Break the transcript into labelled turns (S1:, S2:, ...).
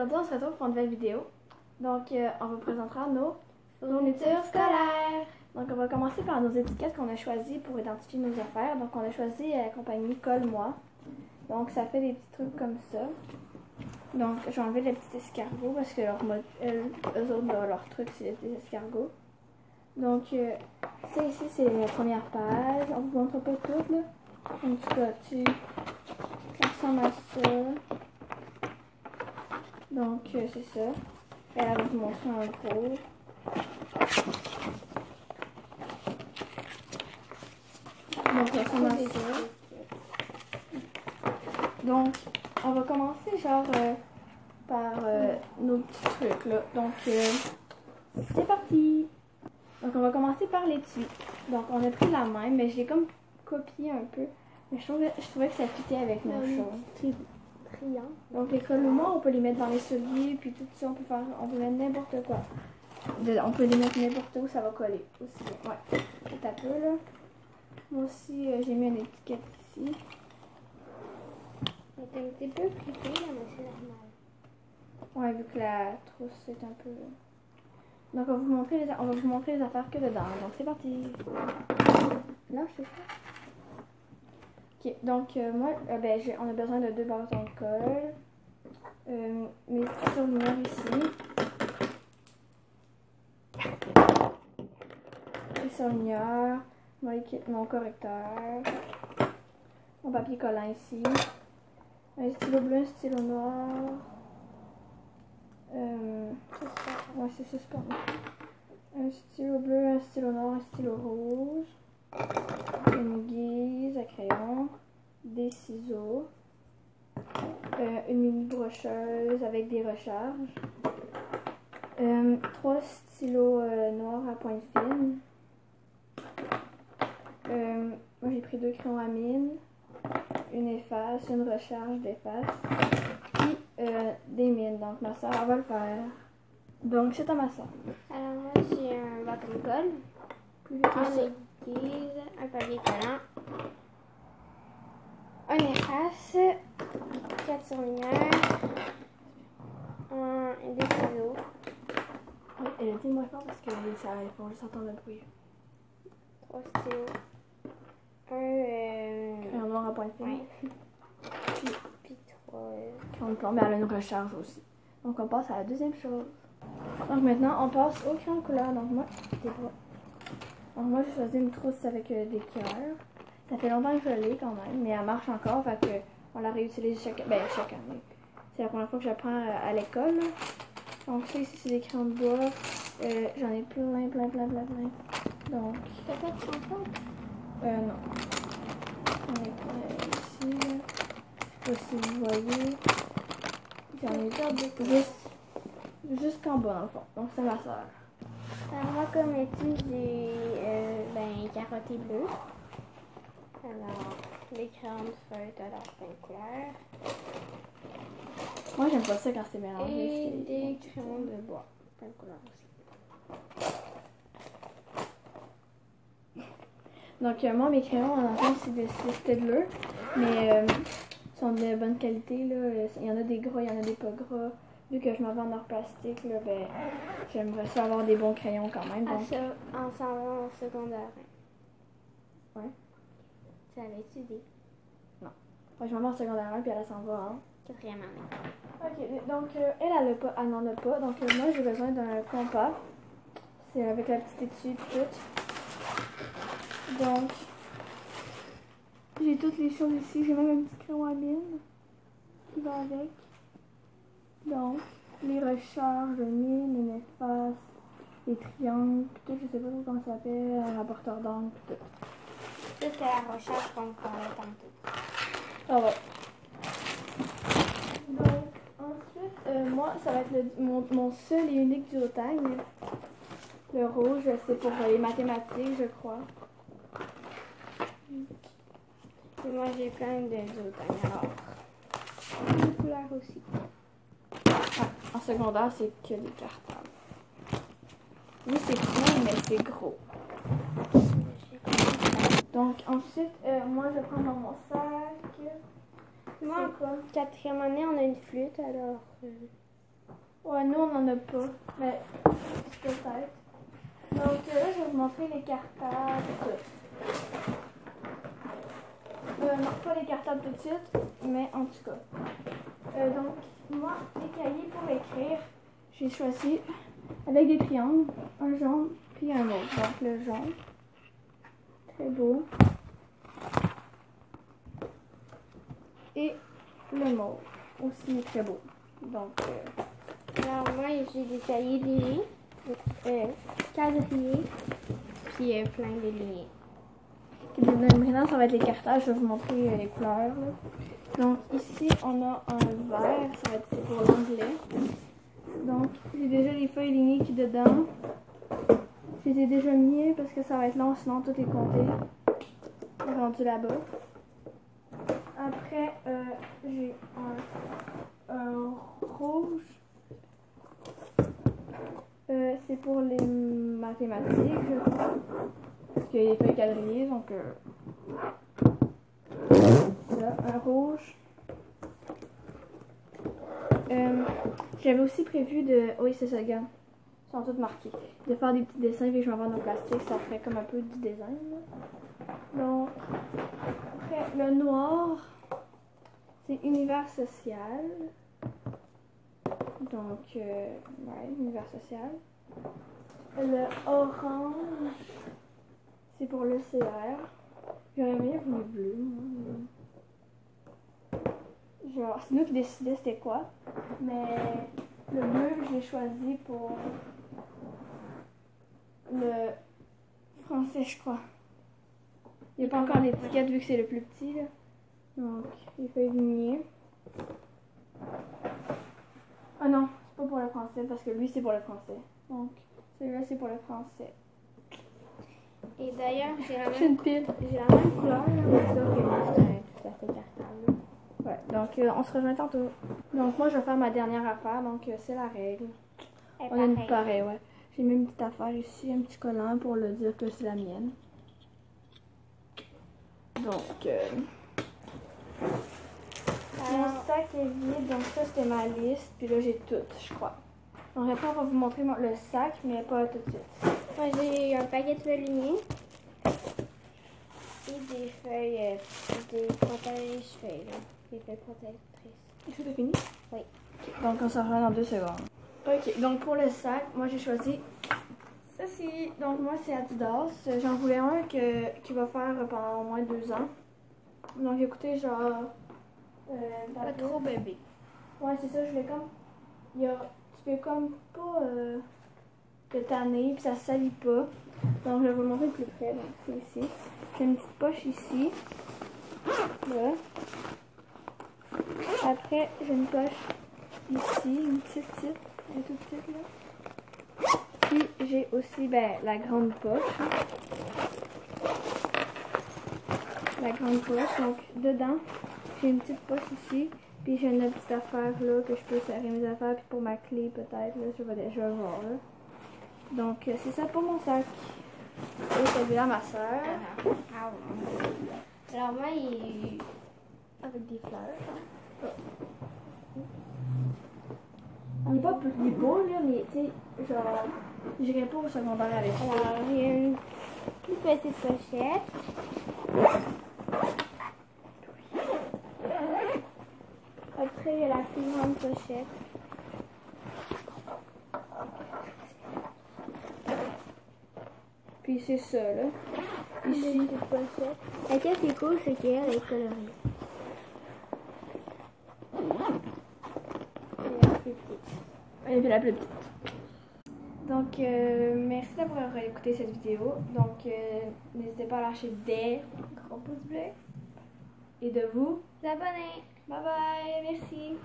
S1: aujourd'hui, on se retrouve pour une nouvelle vidéo. Donc, on vous présentera nos fournitures scolaires. Donc, on va commencer par nos étiquettes qu'on a choisies pour identifier nos affaires. Donc, on a choisi la compagnie Colle-moi. Donc, ça fait des petits trucs comme ça. Donc, j'ai enlevé les petits escargots parce que eux autres, leur truc, c'est des escargots. Donc, ça ici, c'est la première page. On vous montre pas tout, là. En tout cas, ça ressemble à ça. Donc, c'est ça. Elle va vous montrer en gros. Donc, ça ressemble à ça. Donc, on va commencer genre par nos petits trucs là. Donc, c'est parti! Donc, on va commencer par l'étui. Donc, on a pris la même, mais je l'ai comme copié un peu. Mais je trouvais que ça fitait avec nos choses. Donc, les Colle-moi, on peut les mettre dans les souliers, puis tout ça, on peut mettre n'importe quoi. On peut les mettre n'importe où, ça va coller aussi bien. Ouais, c'est un peu là. Moi aussi, j'ai mis une étiquette ici.
S2: Elle est un petit peu clippée, là, mais c'est normal.
S1: Ouais, vu que la trousse est un peu... Donc, on va vous montrer les affaires que dedans. Donc, c'est parti.
S2: Non, c'est ça.
S1: Ok, donc, moi, on a besoin de 2 bâtons de colle. Mes petits surligneurs ici. Les surligneurs. Mon correcteur. Mon papier collant ici. Un stylo bleu, un stylo noir. Ouais, c'est ça, c'est pas mal. Un stylo bleu, un stylo noir, un stylo rouge. Une guise à crayon. Des ciseaux. Une mini brocheuse avec des recharges. 3 stylos noirs à pointe fine. Moi j'ai pris 2 crayons à mine. Une efface, une recharge d'efface. Puis des mines. Donc ma soeur va le faire. Donc c'est à ma soeur.
S2: Alors, moi, j'ai un bâton de colle, un aiguise, un papier collant, un efface, 4 surligneurs, des ciseaux.
S1: Oui, elle a dit moins fort parce que ça faut juste entendre le bruit.
S2: 3 stylos, un
S1: Crayon noir à pointe fine.
S2: ouais. Puis 3
S1: Crayon de plomb, mais elle a une recharge aussi. Donc on passe à la deuxième chose. Donc maintenant on passe au crayon de couleur. Donc moi, j'ai choisi une trousse avec des cœurs. Ça fait longtemps que je l'ai quand même, mais elle marche encore, fait que on la réutilise chaque année. C'est la première fois que je la prends à l'école. Donc ça ici c'est des crayons de bois. J'en ai plein. Donc
S2: t'as pas de chanson?
S1: non. J'en ai plein ici. Je sais pas si vous voyez. J'en ai jusqu'en bas dans le fond. Donc c'est ma soeur.
S2: Alors, moi, comme étui, j'ai carotte et bleu. Alors, les crayons de feutre, alors plein de couleurs.
S1: Moi j'aime pas ça quand c'est mélangé.
S2: Et des crayons de bois, plein de couleurs aussi.
S1: Donc moi mes crayons en enfant c'est Staedtler, mais ils sont de bonne qualité là. Il y en a des gras, il y en a des pas gras. Vu que je m'en vais en or plastique là, j'aimerais ça avoir des bons crayons quand même. Donc...
S2: En s'en va en secondaire.
S1: Ouais.
S2: Tu avais étudié?
S1: Non. Ouais, je m'en vais en secondaire 1 puis elle s'en va en
S2: 4e année.
S1: Ok, donc elle n'en a pas. Donc moi j'ai besoin d'un compas. C'est avec la petite étui et tout. Donc j'ai toutes les choses ici. J'ai même un petit crayon à mine qui va avec. Donc les recharges, de mine, une efface, les triangles, puis tout, je sais pas trop comment ça s'appelle, un rapporteur d'angle, puis tout.
S2: Juste la recherche qu'on parlait tantôt.
S1: Ah ouais. Donc, ensuite, moi, ça va être mon seul et unique duotang. Le rouge, c'est pour les mathématiques, je crois.
S2: Et moi, j'ai plein de duotangs. Alors, une couleur aussi.
S1: Ah, en secondaire, c'est que des cartables. Oui, c'est plein, mais c'est gros. Donc, ensuite, moi, je prends dans mon sac.
S2: Moi, 4e année, on a une flûte, alors
S1: Ouais, nous on en a pas. Mais peut-être. Donc là, je vais vous montrer les cartables et tout. Non, pas les cartables tout de suite, mais en tout cas. Donc, moi, les cahiers pour écrire, j'ai choisi avec des triangles, un jaune puis un autre. Donc le jaune, très beau. Et le mauve, aussi très beau. Donc,
S2: Alors, moi, j'ai des cahiers lignés, quadrillés, puis plein de lignées.
S1: maintenant, ça va être les cartages. Je vais vous montrer les couleurs. Là. Donc, ici, on a un vert. Ça va être c'est pour l'anglais. Donc, j'ai déjà les feuilles lignées qui dedans. Je les ai déjà mis parce que ça va être long, sinon tout est compté. Rendu là-bas. Après, j'ai un rouge. C'est pour les mathématiques, je crois. Parce qu'il y a des feuilles quadrillées, donc ça, un rouge. J'avais aussi prévu de... Oui, c'est ça, regarde. Ils sont toutes marqués. De faire des petits dessins, et je vais en vendre en plastique, ça ferait comme un peu du design. Là. Donc, après, le noir, c'est univers social. Donc, ouais, univers social. Le orange, c'est pour le CR. J'aurais aimé le bleu, moi. Genre, c'est nous qui décidions c'était quoi. Mais le bleu, je l'ai choisi pour le français, je crois. Il n'y a pas encore d'étiquette vu que c'est le plus petit. Là. Donc, les feuilles lignées. Ah non, c'est pas pour le français parce que lui, c'est pour le français. Donc, celui-là, c'est pour le français.
S2: Et d'ailleurs, j'ai la
S1: J'ai une pile.
S2: même couleur, mais ça, c'est tout à fait cartable.
S1: Ouais, donc on se rejoint tantôt. Donc moi je vais faire ma dernière affaire, donc c'est la règle. On a une pareille, ouais. J'ai mis une petite affaire ici, un petit collant pour le dire que c'est la mienne. Donc mon sac est vide, donc ça c'était ma liste, puis là j'ai tout, je crois. Donc après on va vous montrer le sac, mais pas tout de suite.
S2: Moi j'ai un paquet de feuilles lignées et des feuilles, des protège-feuilles, là. Des feuilles protectrices.
S1: Tout est fini?
S2: Oui.
S1: Okay, donc on se rejoint dans 2 secondes. Ok, donc pour le sac, moi j'ai choisi ceci. Donc moi c'est Adidas. J'en voulais un qui va faire pendant au moins 2 ans. Donc j'ai écouté genre...
S2: Pas trop bébé.
S1: Ouais, c'est ça, je voulais comme... Tu peux comme pas te tanner, puis ça se salit pas. Donc je vais vous le montrer de plus près. Donc c'est ici. J'ai une petite poche ici. Là. Après, j'ai une poche ici, une petite, elle est toute petite là. Puis j'ai aussi la grande poche. La grande poche, donc dedans, j'ai une petite poche ici. Puis j'ai une petite affaire là que je peux serrer mes affaires. Puis pour ma clé peut-être, là, je vais voir là. Donc c'est ça pour mon sac. Et celui-là, ma soeur.
S2: Alors moi, il...
S1: Avec des fleurs. Il est pas plus beau là, mais tu sais, genre, j'irai pas au secondaire avec ça.
S2: Alors, j'ai une plus petite pochette. Après, il y a la plus grande pochette.
S1: Puis c'est ça là.
S2: Ici, une petite pochette. Laquelle c'est cool, c'est qu'elle est colorée. Et la plus petite.
S1: Et puis la plus petite. Donc, merci d'avoir écouté cette vidéo. Donc, n'hésitez pas à lâcher des gros pouces bleus. Et de vous
S2: Abonnez.
S1: Bye bye, merci.